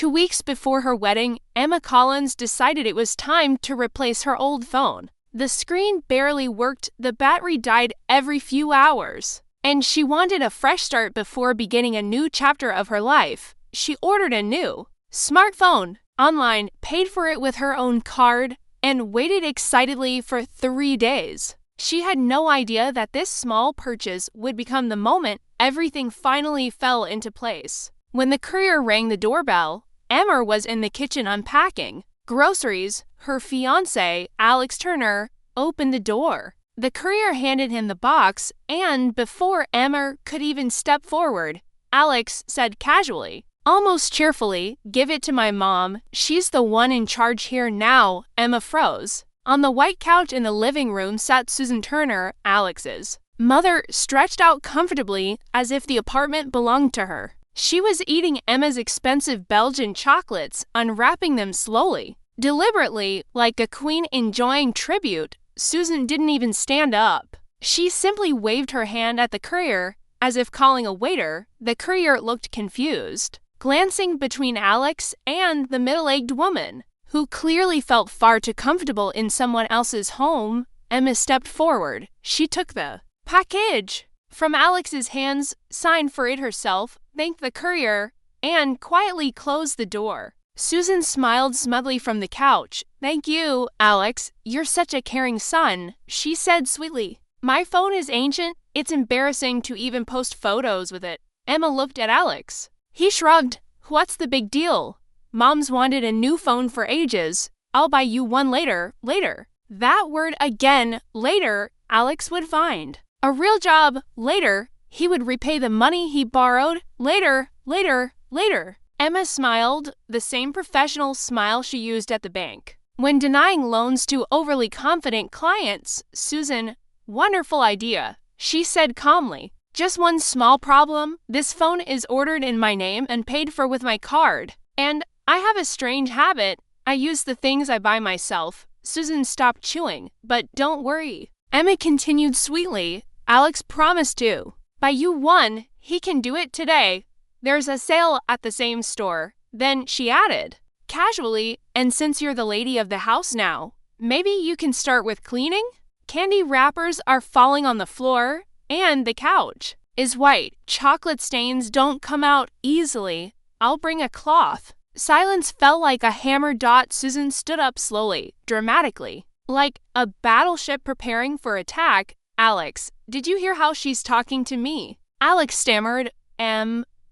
2 weeks before her wedding, Emma Collins decided it was time to replace her old phone. The screen barely worked, the battery died every few hours, and she wanted a fresh start before beginning a new chapter of her life. She ordered a new smartphone online, paid for it with her own card, and waited excitedly for 3 days. She had no idea that this small purchase would become the moment everything finally fell into place. When the courier rang the doorbell, Emma was in the kitchen unpacking groceries. Her fiancé, Alex Turner, opened the door. The courier handed him the box, and before Emma could even step forward, Alex said casually, almost cheerfully, "Give it to my mom. She's the one in charge here now." Emma froze. On the white couch in the living room sat Susan Turner, Alex's mother, stretched out comfortably as if the apartment belonged to her. She was eating Emma's expensive Belgian chocolates, unwrapping them slowly, deliberately, like a queen enjoying tribute. Susan didn't even stand up. She simply waved her hand at the courier, as if calling a waiter. The courier looked confused, glancing between Alex and the middle-aged woman, who clearly felt far too comfortable in someone else's home. Emma stepped forward. She took the package from Alex's hands, signed for it herself, thanked the courier, and quietly closed the door. Susan smiled smugly from the couch. "Thank you, Alex. You're such a caring son," she said sweetly. "My phone is ancient. It's embarrassing to even post photos with it." Emma looked at Alex. He shrugged. "What's the big deal? Mom's wanted a new phone for ages. I'll buy you one later." Later. That word again, later, Alex would find a real job. Later, he would repay the money he borrowed. Later, later, later. Emma smiled, the same professional smile she used at the bank when denying loans to overly confident clients. "Susan, wonderful idea," she said calmly. "Just one small problem. This phone is ordered in my name and paid for with my card. And I have a strange habit. I use the things I buy myself." Susan stopped chewing. "But don't worry," Emma continued sweetly. "Alex promised to buy you one. He can do it today. There's a sale at the same store." Then she added, casually, "And since you're the lady of the house now, maybe you can start with cleaning?" Candy wrappers are falling on the floor, and the couch is white. Chocolate stains don't come out easily. "I'll bring a cloth." Silence fell like a hammer. Susan stood up slowly, dramatically, like a battleship preparing for attack. "Alex, did you hear how she's talking to me?" Alex stammered,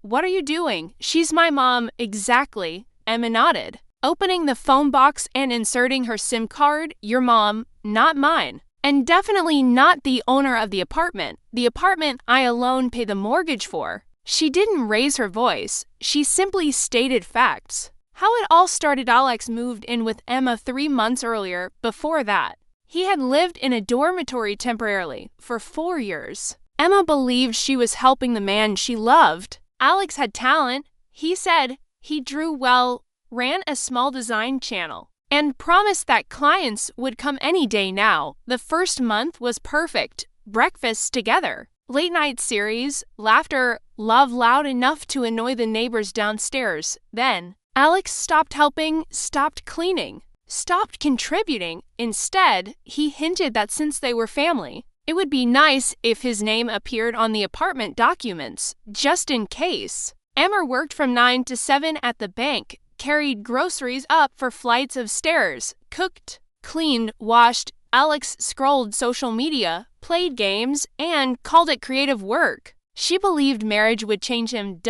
What are you doing?" "She's my mom." "Exactly." Emma nodded, opening the phone box and inserting her SIM card. "Your mom, not mine. And definitely not the owner of the apartment. The apartment I alone pay the mortgage for." She didn't raise her voice. She simply stated facts. How it all started: Alex moved in with Emma 3 months earlier. Before that, he had lived in a dormitory temporarily for 4 years. Emma believed she was helping the man she loved. Alex had talent, he said. He drew well, ran a small design channel, and promised that clients would come any day now. The first month was perfect. Breakfasts together, late-night series, laughter, love loud enough to annoy the neighbors downstairs. Then, Alex stopped helping, stopped cleaning, stopped contributing. Instead, he hinted that since they were family, it would be nice if his name appeared on the apartment documents, just in case. Emma worked from 9 to 7 at the bank, carried groceries up for flights of stairs, cooked, cleaned, washed. Alex scrolled social media, played games, and called it creative work. She believed marriage would change him.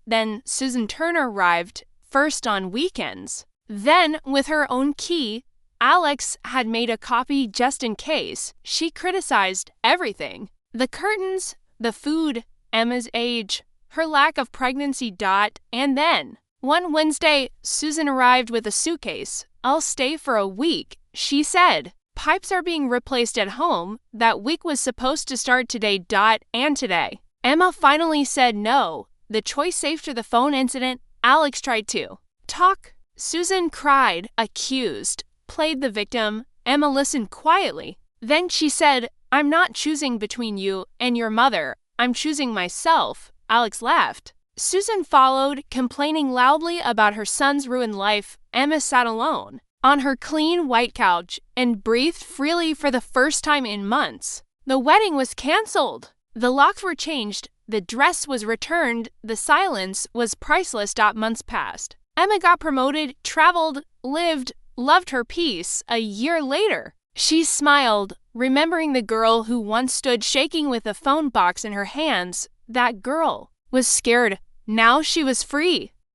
Then Susan Turner arrived, first on weekends. Then, with her own key, Alex had made a copy just in case. She criticized everything: the curtains, the food, Emma's age, her lack of pregnancy. And then, one Wednesday, Susan arrived with a suitcase. "I'll stay for a week," she said. "Pipes are being replaced at home." That week was supposed to start today. And today, Emma finally said no. The choice after the phone incident. Alex tried to talk. Susan cried, accused, played the victim. Emma listened quietly. Then she said, "I'm not choosing between you and your mother. I'm choosing myself." Alex laughed. Susan followed, complaining loudly about her son's ruined life. Emma sat alone on her clean white couch and breathed freely for the first time in months. The wedding was canceled. The locks were changed. The dress was returned. The silence was priceless. Months passed. Emma got promoted, traveled, lived, loved her peace. A year later, she smiled, remembering the girl who once stood shaking with a phone box in her hands. That girl was scared. Now she was free.